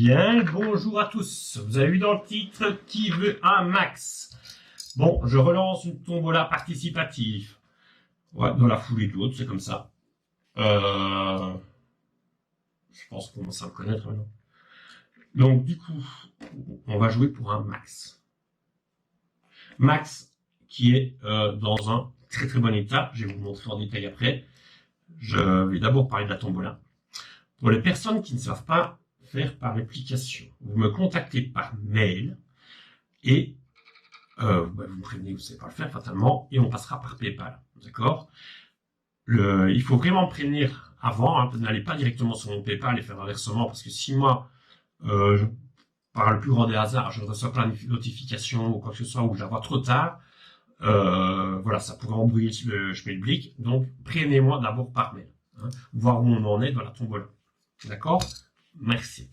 Bien, bonjour à tous. Vous avez vu dans le titre qui veut un max. Bon, je relance une tombola participative. Ouais, dans la foulée de l'autre, c'est comme ça. Je pense qu'on commence à me connaître maintenant. Donc du coup, on va jouer pour un max. Max qui est dans un très très bon état. Je vais vous montrer en détail après. Je vais d'abord parler de la tombola. Pour les personnes qui ne savent pas faire par application, vous me contactez par mail et vous me prévenez que vous ne savez pas le faire fatalement et on passera par PayPal. D'accord? Il faut vraiment me prévenir avant, hein, n'allez pas directement sur mon PayPal et faire un versement parce que si moi, par le plus grand des hasards, je ne reçois pas une notification ou quoi que ce soit ou je la vois trop tard, voilà, ça pourrait embrouiller le schmilblick. Donc, prévenez-moi d'abord par mail, hein, voir où on en est dans la tombola. D'accord? Merci.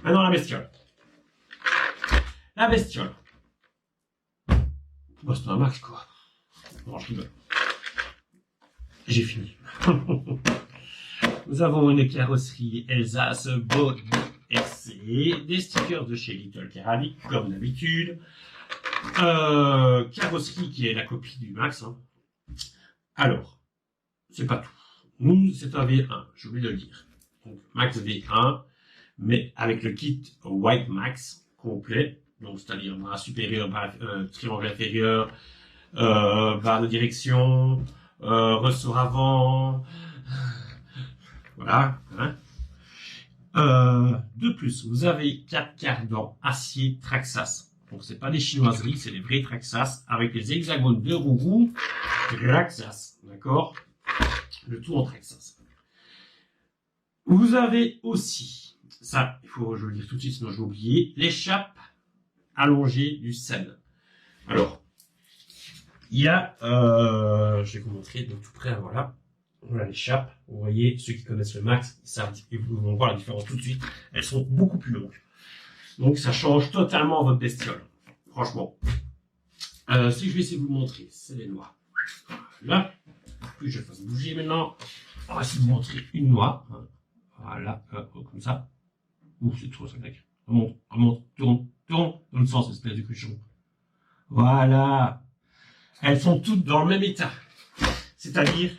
Maintenant, la bestiole. La bestiole. Bah, c'est un max, quoi. Non, je rigole. J'ai fini. Nous avons une carrosserie Elsace Body RC, des stickers de chez Little Carali, comme d'habitude. Carrosserie qui est la copie du Max. Hein. Alors, c'est pas tout. Nous, c'est un V1, j'ai oublié de le dire. Donc, Max V1, mais avec le kit White Max complet. Donc, c'est-à-dire barre supérieure, triangle inférieur, barre de direction, ressort avant. Voilà. Hein. De plus, vous avez 4 cardans acier Traxxas. Donc, c'est pas des chinoiseries, c'est des vrais Traxxas avec les hexagones de roue Traxxas. D'accord? Le tout en Traxxas. Vous avez aussi, ça, il faut, je vais le dire tout de suite, sinon je vais oublier, l'échappe allongée du Sen. Alors, il y a, je vais vous montrer de tout près, voilà. Voilà l'échappe. Vous voyez, ceux qui connaissent le Max, ils vont voir la différence tout de suite. Elles sont beaucoup plus longues. Donc, ça change totalement votre bestiole. Franchement. Si je vais essayer de vous montrer, c'est les noix. Là, que je fasse bouger maintenant. On va essayer de vous montrer une noix. Voilà, comme ça. Ouh, c'est trop ça, mec. Remonte, tourne dans le sens, espèce de cochon. Voilà. Elles sont toutes dans le même état. C'est-à-dire,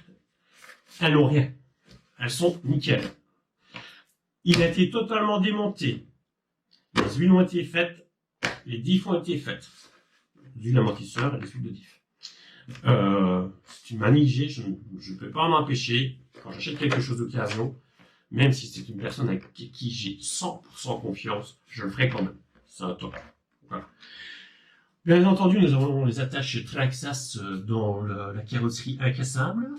elles n'ont rien. Elles sont nickel. Il a été totalement démonté. Les huiles ont été faites. Les diffs ont été faites. Les huiles amortisseurs et les huiles de diff. C'est une manie que j'ai. Je ne peux pas m'empêcher. Quand j'achète quelque chose d'occasion, même si c'est une personne avec qui j'ai 100% confiance, je le ferai quand même. C'est un top. Voilà. Bien entendu, nous avons les attaches Traxxas dans la carrosserie incassable.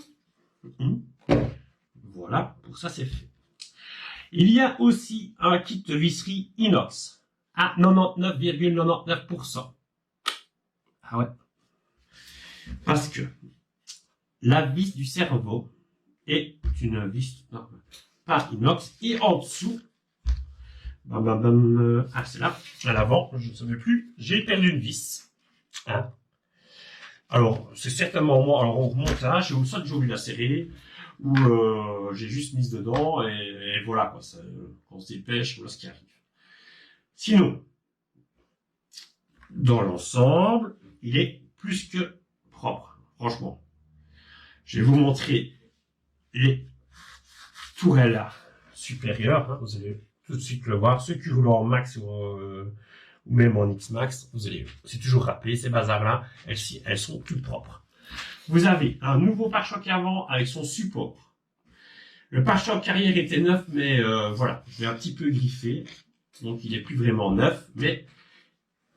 Voilà, pour ça c'est fait. Il y a aussi un kit de visserie inox à 99,99%. Ah ouais. Parce que la vis du cerveau est une vis, non, pas inox, et en dessous, c'est là, à l'avant, je ne savais plus, j'ai perdu une vis. Hein. Alors, c'est certainement moi, alors au montage, ou soit j'ai oublié la serrer, ou j'ai juste mis dedans, et voilà, quoi, ça, quand on se dépêche, voilà ce qui arrive. Sinon, dans l'ensemble, il est plus que propre, franchement. Je vais vous montrer les tourelles supérieures, hein, vous allez tout de suite le voir, ceux qui roulent en max ou même en X-Max, vous allez, c'est toujours rappelé, ces bazars-là, elles sont toutes propres. Vous avez un nouveau pare-choc avant avec son support. Le pare-choc arrière était neuf, mais voilà, je l'ai un petit peu griffé, donc il est plus vraiment neuf, mais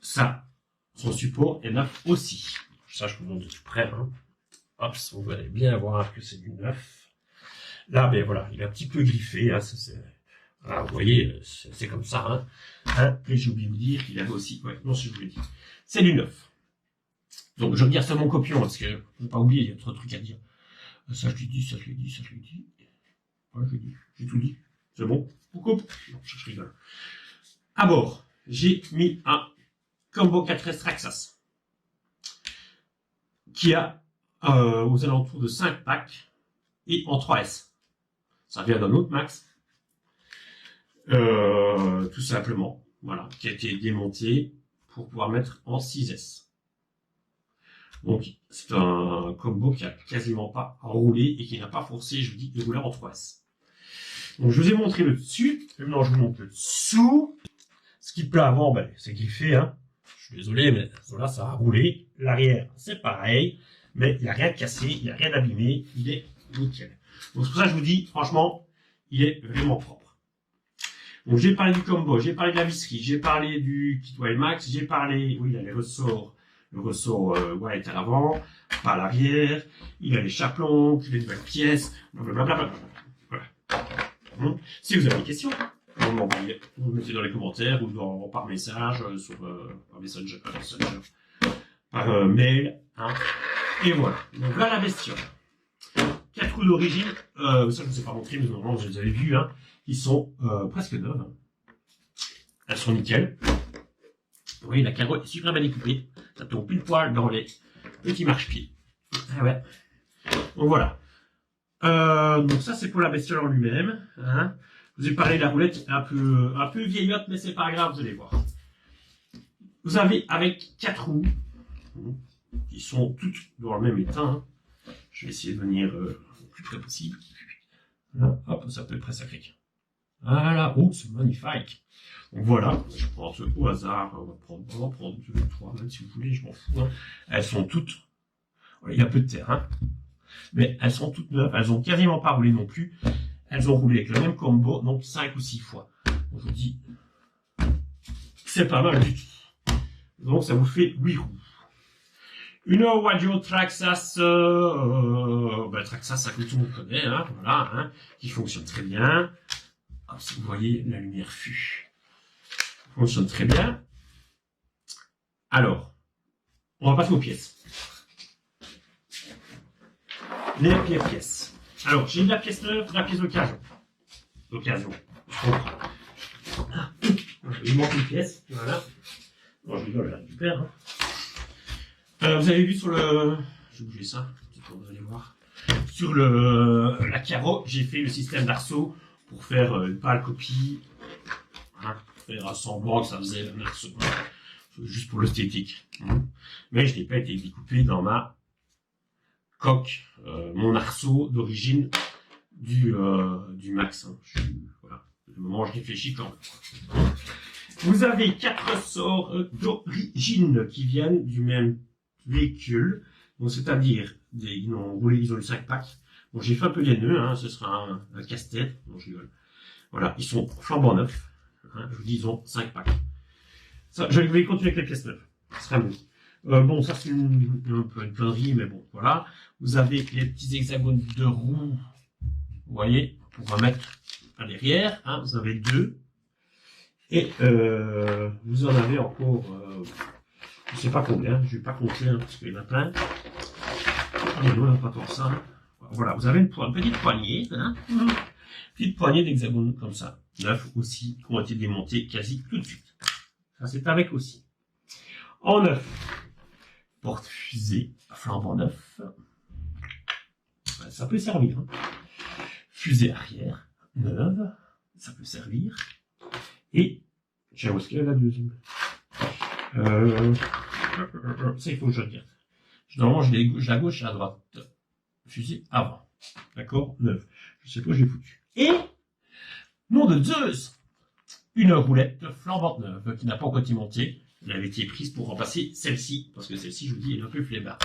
ça, son support est neuf aussi. Ça, je vous montre de tout près. Hein. Hop, vous allez bien voir que c'est du neuf. Là, ben voilà, il est un petit peu griffé. Hein, voilà, vous voyez, c'est comme ça. Hein. Hein, et j'ai oublié de vous dire qu'il avait aussi... Ouais, non, je vous l'ai dit. C'est du neuf. Donc, je regarde ça mon copion, parce que je ne veux pas oublier, il y a trop de trucs à dire. Ça, je lui dis, ça, je lui dis, ça, je lui dis. Voilà, je lui dis. J'ai tout dit. C'est bon? On coupe? Non, je rigole. À bord, j'ai mis un Combo 4S Traxxas qui a aux alentours de 5 packs et en 3S. Ça vient d'un autre Max. tout simplement, voilà, qui a été démonté pour pouvoir mettre en 6S. Donc, c'est un combo qui a quasiment pas roulé et qui n'a pas forcé, je vous dis, de rouler en 3S. Donc, je vous ai montré le dessus. Maintenant, je vous montre le dessous. Ce qui plaît avant, ben, c'est griffé, hein. Je suis désolé, mais là, ça a roulé. L'arrière, c'est pareil. Mais il n'y a rien de cassé, il n'y a rien d'abîmé. Il est nickel. Donc, c'est pour ça que je vous dis, franchement, il est vraiment propre. Donc, j'ai parlé du combo, j'ai parlé de la visserie, j'ai parlé du kit Wild Max, j'ai parlé, oui, il y a les ressorts. Le ressort white à l'avant, pas à l'arrière, il a les chaplons, les nouvelles pièces, blablabla. Voilà. Si vous avez des questions, vous m'envoyez, vous mettez dans les commentaires ou par message, par Messenger, par mail. Hein. Et voilà. Donc voilà la bestiole. 4 roues d'origine, ça je ne vous ai pas montré, mais normalement vous les avez vus, hein. Ils sont presque neuves. Hein. Elles sont nickel. Vous voyez, la carreau est super bien découpée. Ça tombe pile poil dans les petits marchepieds. Ah ouais. Donc voilà. Donc ça, c'est pour la bestiole en lui-même. Hein. Je vous ai parlé de la roulette un peu vieillotte, mais c'est pas grave, vous allez voir. Vous avez avec 4 roues, qui sont toutes dans le même état. Hein. Je vais essayer de venir le plus près possible. Là, hop, ça peut être presque sacré. Voilà. Oh, c'est magnifique. Donc voilà, je prends au hasard, on va prendre 2, 3, même si vous voulez, je m'en fous. Hein. Elles sont toutes, il y a peu de terre, hein. Mais elles sont toutes neuves, elles ont quasiment pas roulé non plus. Elles ont roulé avec le même combo, donc 5 ou 6 fois. Donc je vous dis, c'est pas mal du tout. Donc ça vous fait 8 roues. Une Waggio Traxxas, Traxxas, ça que tout le monde connaît, hein, voilà, hein, qui fonctionne très bien. Hop, si vous voyez, la lumière fut. Fonctionne très bien. Alors, on va passer aux pièces. Les pièces. Alors, j'ai de la pièce neuve, de la pièce d'occasion. D'occasion. Je comprends. Il manque une pièce. Voilà. Bon, je rigole, je la récupère. Hein. Vous avez vu sur le... Je vais bouger ça. Vous allez voir. Sur la carreau, j'ai fait le système d'arceau pour faire une pâle copie. Hein, pour faire un semblant que ça faisait un arceau. Hein. Juste pour l'esthétique. Hein. Mais je n'ai pas été découpé dans ma coque, mon arceau d'origine du Max. Hein. Voilà. Le moment où je réfléchis quand même. Vous avez 4 sorts d'origine qui viennent du même véhicule. Donc, c'est-à-dire, ils ont eu 5 packs. Bon, j'ai fait un peu les nœuds, hein, ce sera un casse-tête. Non, je rigole. Voilà, ils sont flambant neufs. Hein, je vous dis, ils ont 5 packs. Ça, je vais continuer avec les pièces neuves. Ce sera mieux. Bon, ça c'est un peu une connerie, mais bon, voilà. Vous avez les petits hexagones de roues, vous voyez, pour remettre à derrière. Hein, vous avez 2. Et vous en avez encore, je ne sais pas combien, je ne vais pas compter, hein, parce qu'il y en a plein. Et on n'a pas tant ça. Hein. Voilà, vous avez une petite poignée, hein, petite poignée d'hexagones comme ça, 9 aussi, qui ont été démontés quasi tout de suite. Ça c'est avec aussi. En 9. Porte-fusée, flambant neuf. Ça peut servir. Hein. Fusée arrière, neuve. Ça peut servir. Et, tiens, où est-ce qu'il y a la deuxième ça, il faut que je regarde. Normalement, j'ai la gauche et la droite. Fusée avant. D'accord, neuve. Je sais pas où j'ai foutu. Et, nom de Zeus, une roulette flambante neuve qui n'a pas encore été montée. Elle avait été prise pour remplacer celle-ci, parce que celle-ci, je vous dis, elle est un peu flébarde.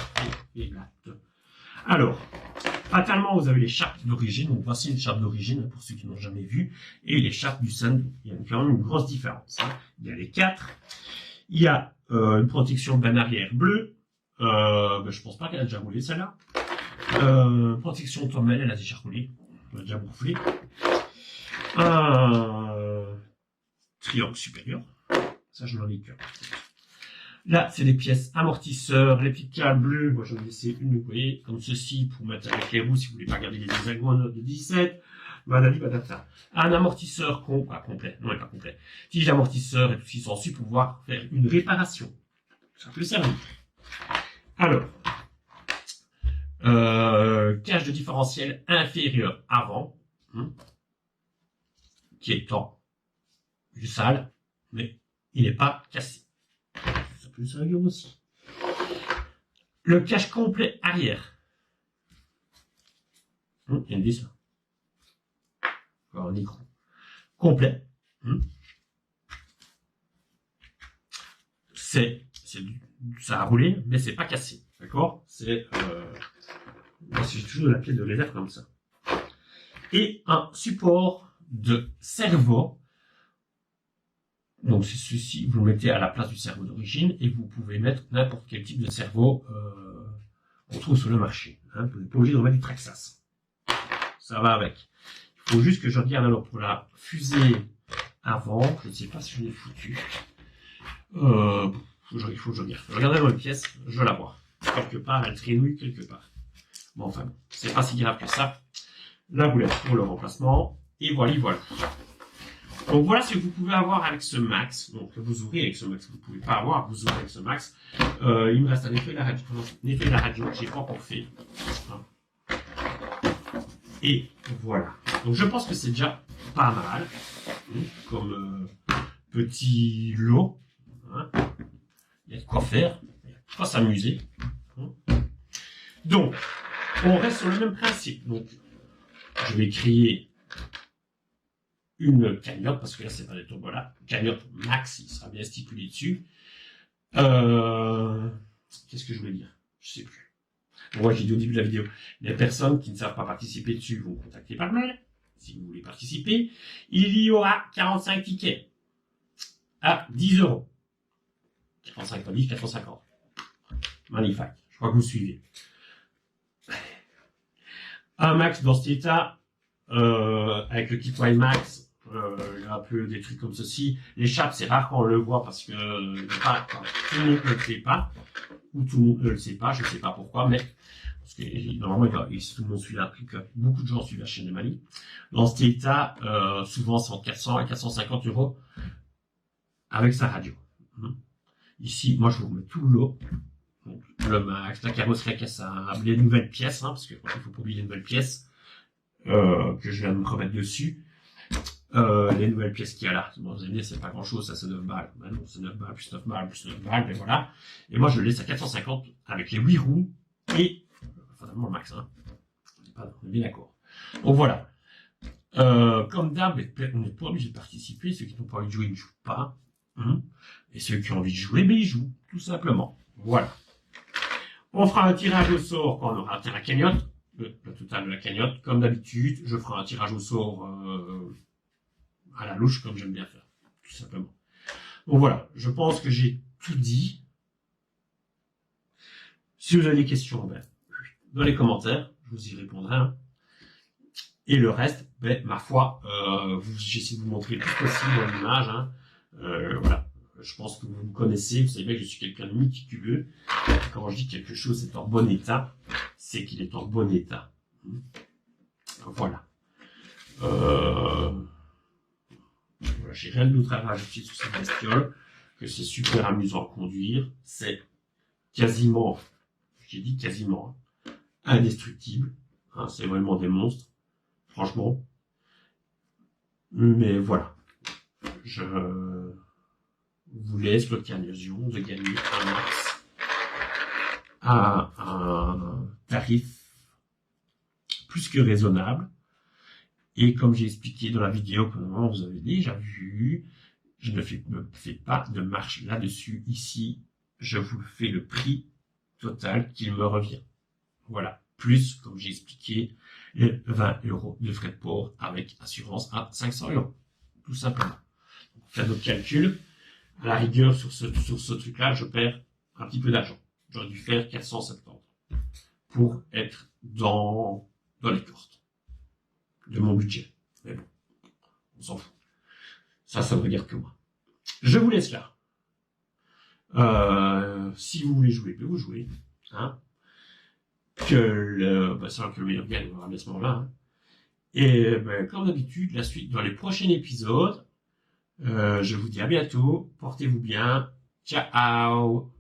Alors, fatalement, vous avez les chartes d'origine. Donc, voici une charte d'origine, pour ceux qui n'ont jamais vu, et les chartes du Sun. Il y a quand même une grosse différence. Hein. Il y a les 4. Il y a une protection ben arrière bleue. Je pense pas qu'elle a déjà roulé, celle-là. Protection tourelle, elle a déjà roulé. Elle a déjà boufflé. Triangle supérieur. Ça, je n'en ai qu'un. Là, c'est les pièces amortisseurs, les petites cales bleues. Moi, j'en ai laissé une, vous voyez, comme ceci, pour mettre avec les roues, si vous voulez pas garder les hexagones de 17. Badali, badata. Un amortisseur complet. Non, il n'est pas complet. Tige d'amortisseur et tout ce qui s'ensuit pour pouvoir faire une réparation. Ça peut servir. Alors, cage de différentiel inférieur avant, qui est en du sale, mais il n'est pas cassé. Ça peut servir aussi. Le cache complet arrière. Il y a une vis là. Encore un écran. Complet. Ça a roulé, mais c'est pas cassé. D'accord? J'ai toujours la pièce de réserve comme ça. Et un support de cerveau. Donc c'est ceci, vous le mettez à la place du cerveau d'origine et vous pouvez mettre n'importe quel type de cerveau qu'on trouve sur le marché. Hein. Vous n'êtes pas obligé de remettre du Traxxas. Ça va avec. Il faut juste que je regarde alors pour la fusée avant. Je ne sais pas si je l'ai foutu. Il faut que je regarde. Je regarderai dans les pièces, je la vois. Quelque part, elle trénouille quelque part. Bon, enfin, c'est pas si grave que ça. La boulette pour le remplacement. Et voilà, voilà. Donc voilà ce que vous pouvez avoir avec ce max. Donc vous aurez avec ce max. Vous ne pouvez pas avoir, vous aurez avec ce max. Il me reste à nettoyer la radio. Nettoyer la radio que j'ai pas encore fait. Et voilà. Donc je pense que c'est déjà pas mal. Comme petit lot. Hein. Il y a de quoi faire. Il y a de quoi s'amuser. Donc, on reste sur le même principe. Donc, je vais créer une cagnotte, parce que là, c'est pas des tombolas. Cagnotte max, il sera bien stipulé dessus. Qu'est-ce que je voulais dire? Je sais plus. Moi, j'ai dit au début de la vidéo, les personnes qui ne savent pas participer dessus vont contacter par mail, si vous voulez participer. Il y aura 45 tickets à 10 €. 45 pas 10, 450. Magnifique. Je crois que vous suivez. Un max dans cet état, avec le kit Max, il y a un peu des trucs comme ceci. L'échappe, c'est rare qu'on le voit parce que tout le monde ne le sait pas, ou tout le monde ne le sait pas, je ne sais pas pourquoi, mais parce que normalement, tout le monde suit beaucoup de gens suivent la chaîne de Mali. Dans cet état, souvent c'est entre 400 et 450 € avec sa radio. Ici, moi je vous remets tout le lot. Donc, le max, la carrosserie cassable, les nouvelles pièces, parce qu'il ne faut pas oublier les nouvelles pièces que je viens de me remettre dessus. Les nouvelles pièces qu'il y a là. Bon, vous allez me dire, c'est pas grand chose, ça c'est 9 balles. Ben non, c'est 9 balles, plus 9 balles, plus 9 balles, mais voilà. Et moi je le laisse à 450 avec les 8 roues et, fatalement le max, on est bien d'accord. Donc voilà. Comme d'hab, on n'est pas obligé de participer, ceux qui n'ont pas envie de jouer ne jouent pas. Et ceux qui ont envie de jouer, ben ils jouent, tout simplement. Voilà. On fera un tirage au sort quand on aura atteint la cagnotte, le total de la cagnotte. Comme d'habitude, je ferai un tirage au sort à la louche, comme j'aime bien faire, tout simplement. Donc voilà, je pense que j'ai tout dit. Si vous avez des questions, dans les commentaires, je vous y répondrai. Et le reste, ma foi, j'essaie de vous montrer le plus possible dans l'image. Voilà. Je pense que vous me connaissez, vous savez bien que je suis quelqu'un de méticuleux. Quand je dis que quelque chose est en bon état, c'est qu'il est en bon état. Voilà. Voilà, j'ai rien d'autre à rajouter sur cette bestiole, que c'est super amusant à conduire. C'est quasiment, j'ai dit quasiment, indestructible. C'est vraiment des monstres, franchement. Mais voilà. Je vous laisse l'occasion de gagner un max à un tarif plus que raisonnable. Et comme j'ai expliqué dans la vidéo que vous avez déjà vu, je ne me fais pas de marche là-dessus. Ici, je vous fais le prix total qu'il me revient. Voilà. Plus, comme j'ai expliqué, les 20 € de frais de port avec assurance à 500 €. Tout simplement. Faites votre calcul. À la rigueur, sur ce truc-là, je perds un petit peu d'argent. J'aurais dû faire 470 pour être dans les cordes de mon budget. Mais bon, on s'en fout. Ça ne regarde que moi. Je vous laisse là. Si vous voulez jouer, vous jouez. C'est vrai que le meilleur gagne, on va à ce moment-là. Et comme d'habitude, la suite dans les prochains épisodes. Je vous dis à bientôt. Portez-vous bien. Ciao.